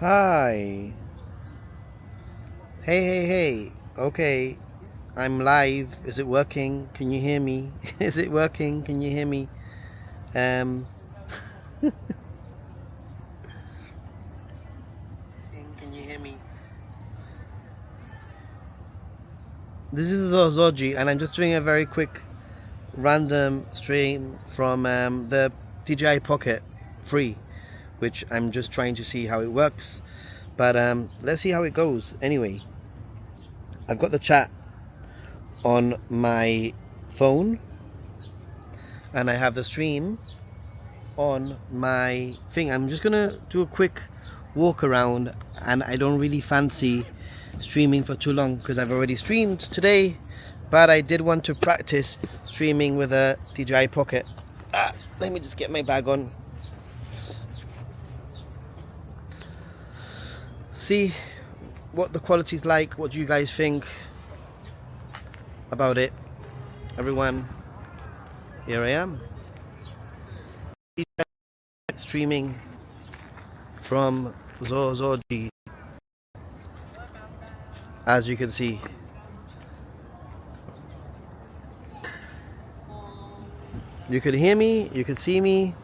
Hi. Hey. Okay, I'm live. Is it working? Can you hear me? Is it working? Can you hear me? Um. Can you hear me? This is Zoji, and I'm just doing a very quick random stream from the DJI Pocket Free, which I'm just trying to see how it works. But let's see how it goes. Anyway, I've got the chat on my phone, and I have the stream on my thing. I'm just gonna do a quick walk around, and I don't really fancy streaming for too long because I've already streamed today, but I did want to practice streaming with a DJI Pocket. Let me just get my bag on. See what the quality's like. What do you guys think about it? Everyone, here I am streaming from Zoji, as you can see. You could hear me, you could see me.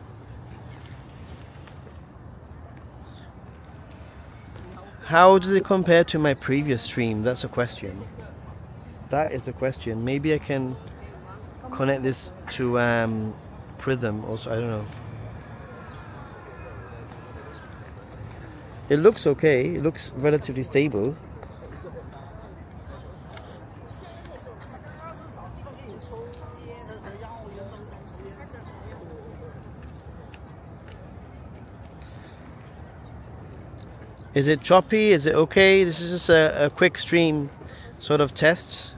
How does it compare to my previous stream? That's a question. That is a question. Maybe I can connect this to Prism also, I don't know. It looks okay, it looks relatively stable. Is it choppy? Is it okay? This is just a quick stream sort of test.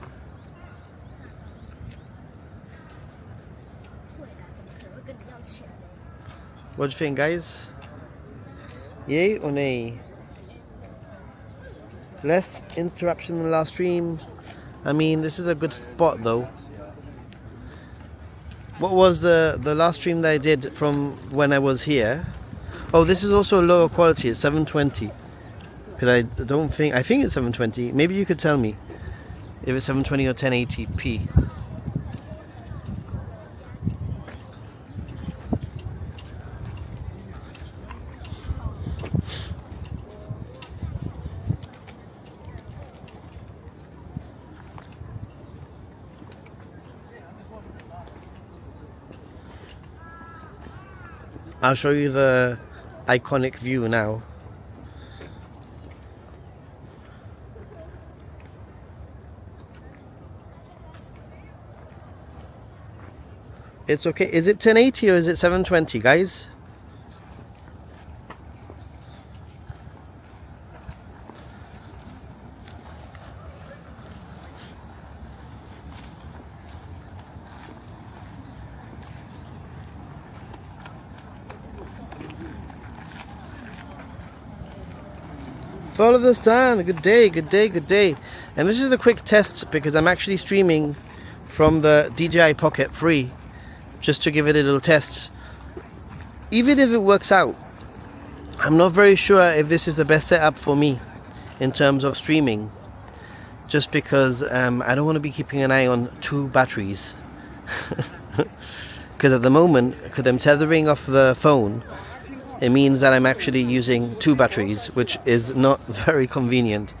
What do you think, guys? Yay or nay? Less interruption than the last stream. I mean, this is a good spot though. What was the last stream that I did from when I was here? Oh, this is also lower quality. It's 720. Because I think it's 720. Maybe you could tell me if it's 720 or 1080p. I'll show you the iconic view now. It's okay. Is it 1080 or is it 720, guys? Follow the stand. Good day. And this is a quick test because I'm actually streaming from the DJI Pocket Free, just to give it a little test. Even if it works out, I'm not very sure if this is the best setup for me in terms of streaming, just because I don't want to be keeping an eye on two batteries. Because at the moment, because I'm tethering off the phone, it means that I'm actually using two batteries, which is not very convenient.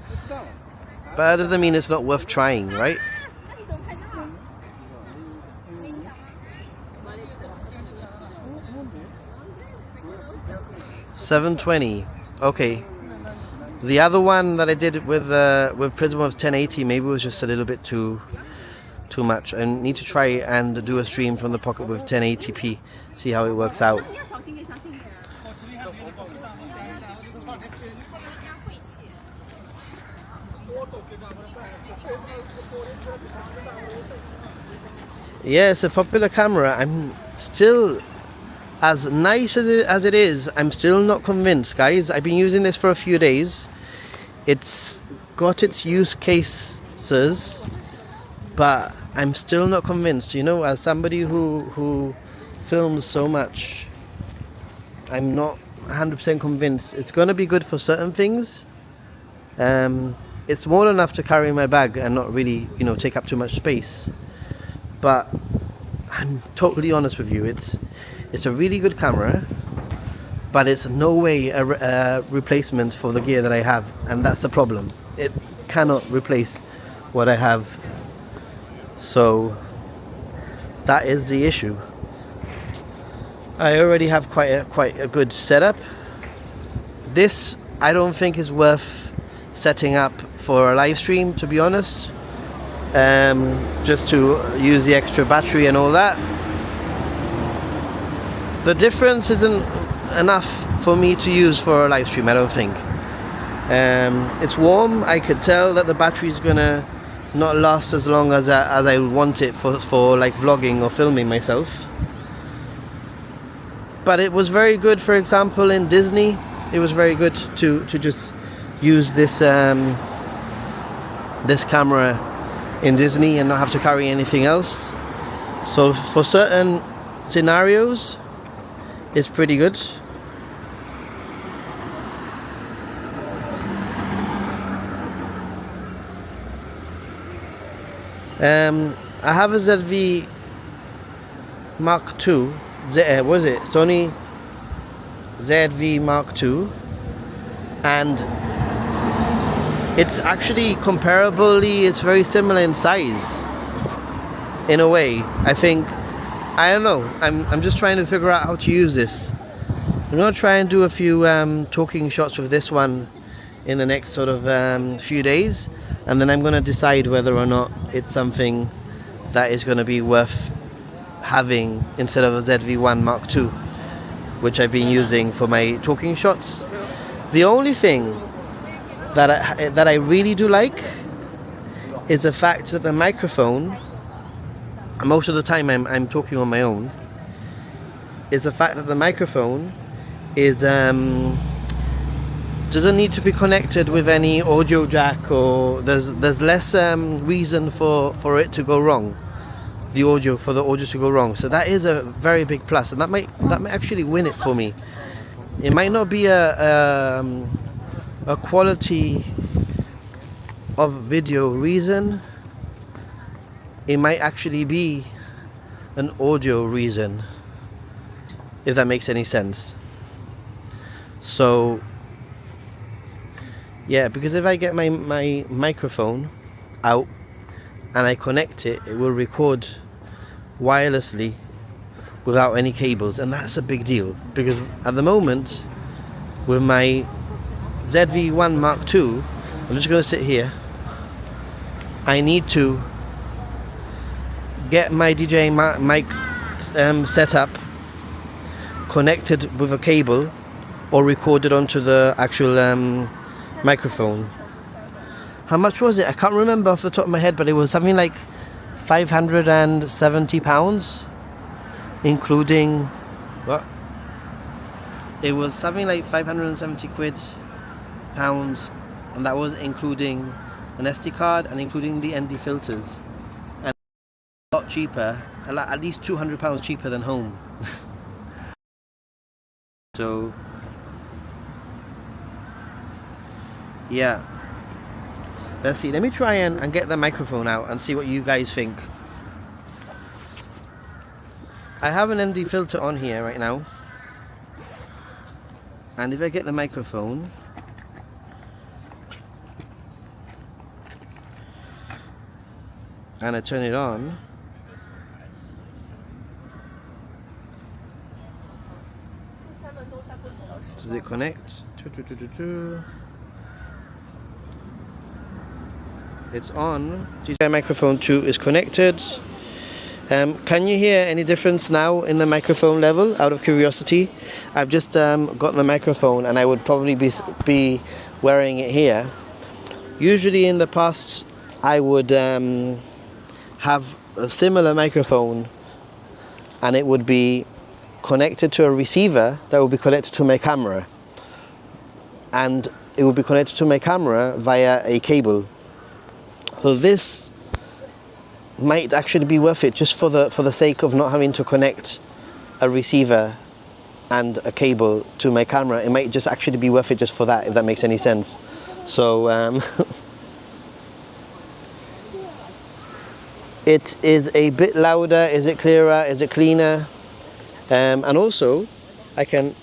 But that doesn't mean it's not worth trying, right? $720. Okay. The other one that I did with Prism was 1080. Maybe it was just a little bit too much. I need to try and do a stream from the Pocket with 1080p. See how it works out. Yeah, it's a popular camera. I'm still, as nice as it is, I'm still not convinced, guys. I've been using this for a few days. It's got its use cases, but I'm still not convinced. You know, as somebody who films so much. I'm not 100% convinced. It's going to be good for certain things. It's more than enough to carry in my bag and not really, take up too much space. But I'm totally honest with you. It's a really good camera, but it's no way a replacement for the gear that I have, and that's the problem. It cannot replace what I have. So that is the issue. I already have quite a good setup. This I don't think is worth setting up for a live stream, to be honest. Just to use the extra battery and all that. The difference isn't enough for me to use for a live stream, I don't think. It's warm. I could tell that the battery's gonna not last as long as I want it for like vlogging or filming myself. But it was very good, for example, in Disney. It was very good to just use this this camera in Disney and not have to carry anything else. So for certain scenarios, it's pretty good. I have a ZV Mark II. What is it? Sony ZV Mark II, and it's actually comparably, it's very similar in size in a way. I don't know, I'm just trying to figure out how to use this. I'm gonna try and do a few talking shots with this one in the next sort of few days, and then I'm gonna decide whether or not it's something that is gonna be worth having instead of a ZV-1 Mark II, which I've been using for my talking shots. The only thing that I really do like is the fact that the microphone, most of the time I'm talking on my own, is the fact that the microphone is doesn't need to be connected with any audio jack, or there's less reason for it to go wrong. For the audio to go wrong. So that is a very big plus, and that might actually win it for me. It might not be a quality of video reason. It might actually be an audio reason, if that makes any sense. So yeah, because if I get my microphone out and I connect it, it will record wirelessly without any cables, and that's a big deal, because at the moment with my ZV-1 Mark II, I'm just going to sit here. I need to get my DJ mic set up, connected with a cable, or recorded onto the actual microphone. How much was it? I can't remember off the top of my head, but it was something like £570, including what? It was something like 570 pounds, and that was including an SD card and including the ND filters, and a lot cheaper, at least £200 cheaper than home. So yeah, let's see. Let me try and get the microphone out and see what you guys think. I have an ND filter on here right now, and if I get the microphone, and I turn it on, does it connect? It's on. DJ microphone 2 is connected. Can you hear any difference now in the microphone level, out of curiosity? I've just got the microphone, and I would probably be wearing it here. Usually in the past I would have a similar microphone, and it would be connected to a receiver that would be connected to my camera, and it would be connected to my camera via a cable. So this might actually be worth it, just for the sake of not having to connect a receiver and a cable to my camera, it might just actually be worth it just for that, if that makes any sense. So it is a bit louder. Is it clearer? Is it cleaner? And also I can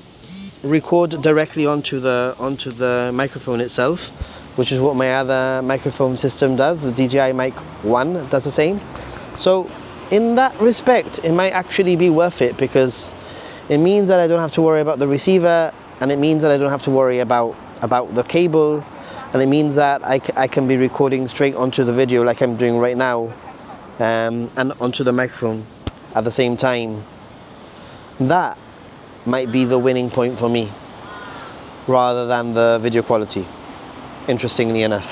record directly onto the microphone itself, which is what my other microphone system does. The DJI Mic 1 does the same. So in that respect, it might actually be worth it, because it means that I don't have to worry about the receiver, and it means that I don't have to worry about the cable, and it means that I can be recording straight onto the video like I'm doing right now, and onto the microphone at the same time. That might be the winning point for me, rather than the video quality, interestingly enough.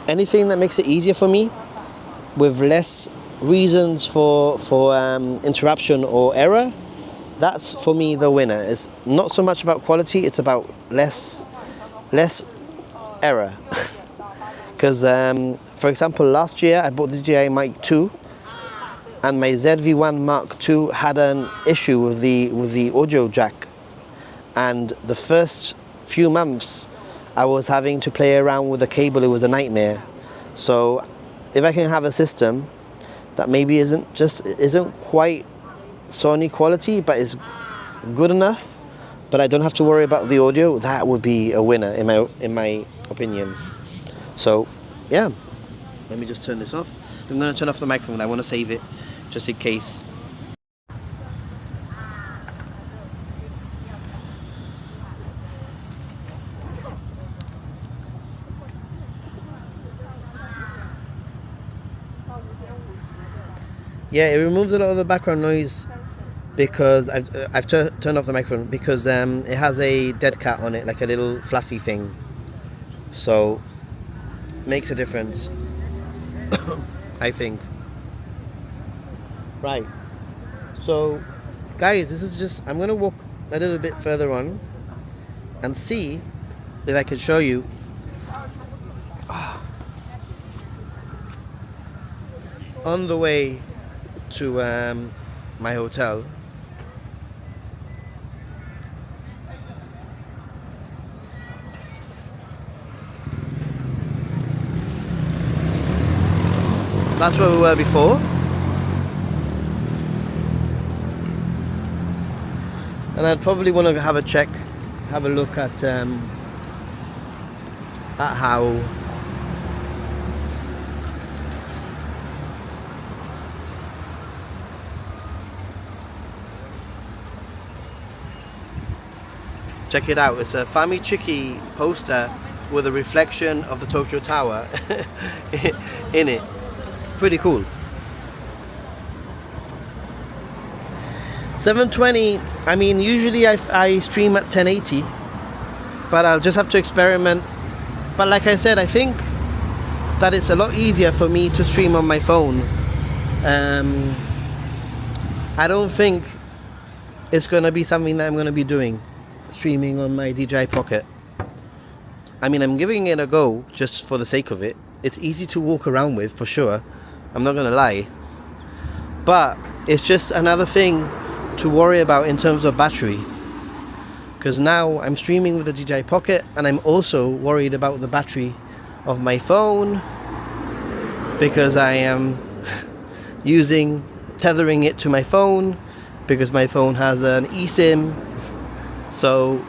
Anything that makes it easier for me, with less reasons for interruption or error, that's for me the winner. It's not so much about quality, it's about less error. Because for example, last year I bought the DJI Mic 2, and my ZV-1 Mark II had an issue with the audio jack, and the first few months I was having to play around with the cable. It was a nightmare. So if I can have a system that maybe isn't quite Sony quality, but is good enough, but I don't have to worry about the audio, that would be a winner in my opinion. So yeah, let me just turn this off. I'm going to turn off the microphone. I want to save it just in case. Yeah, it removes a lot of the background noise, because I've turned off the microphone, because it has a dead cat on it, like a little fluffy thing. So makes a difference, I think. Right. So guys, this is just, I'm gonna walk a little bit further on and see if I can show you on the way to my hotel. That's where we were before. And I'd probably want to have a look at how check it out. It's a Famichiki poster with a reflection of the Tokyo Tower in it. Pretty cool. 720, I mean, usually I stream at 1080, but I'll just have to experiment. But like I said, I think that it's a lot easier for me to stream on my phone. I don't think it's going to be something that I'm going to be doing, streaming on my DJI Pocket. I mean, I'm giving it a go just for the sake of it. It's easy to walk around with, for sure. I'm not going to lie. But it's just another thing to worry about in terms of battery, because now I'm streaming with the DJI Pocket, and I'm also worried about the battery of my phone, because I am tethering it to my phone, because my phone has an eSIM. So,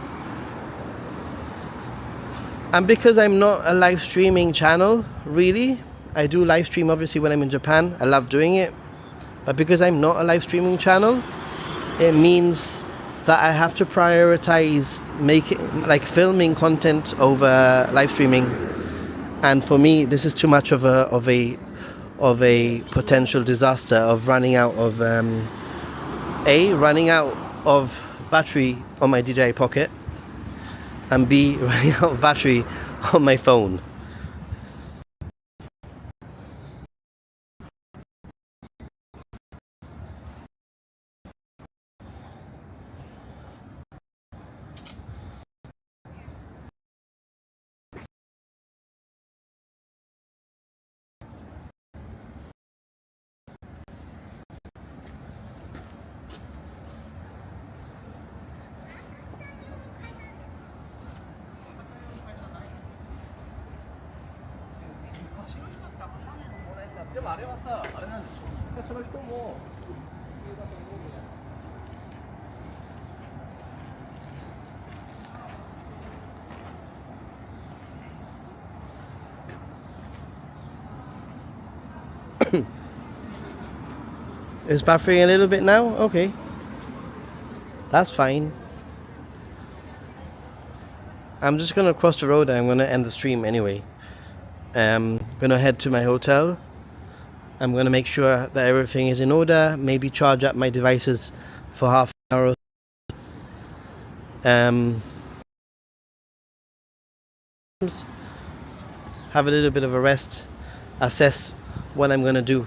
and because I'm not a live streaming channel, really, I do live stream obviously when I'm in Japan. I love doing it, but because I'm not a live streaming channel, it means that I have to prioritize filming content over live streaming. And for me, this is too much of a potential disaster of running out of battery on my DJI Pocket, and B, running out of battery on my phone. Is buffering a little bit now? Okay. That's fine. I'm just gonna cross the road and I'm gonna end the stream anyway. Gonna head to my hotel. I'm gonna make sure that everything is in order, maybe charge up my devices for half an hour. Have a little bit of a rest, assess what I'm gonna do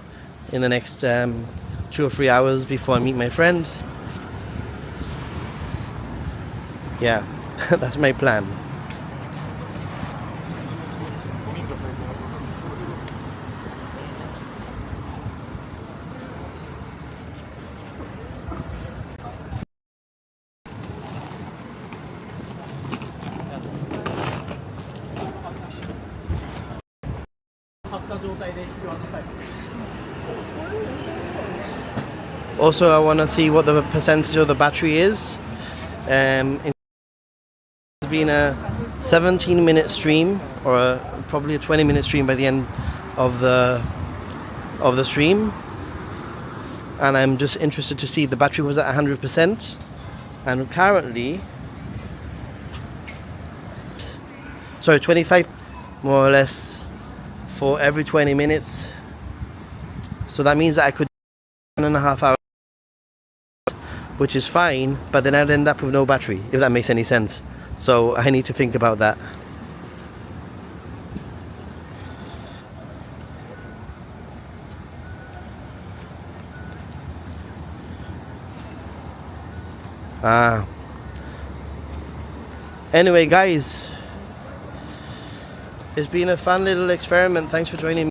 in the next 2 or 3 hours before I meet my friend. Yeah, that's my plan. Also, I want to see what the percentage of the battery is. It's been a 17-minute stream, or probably a 20-minute stream by the end of the stream, and I'm just interested to see the battery was at 100%, and currently, sorry, 25, more or less, for every 20 minutes. So that means that I could 1.5 hours, which is fine, but then I'd end up with no battery, if that makes any sense. So I need to think about that. Anyway, guys, it's been a fun little experiment. Thanks for joining me.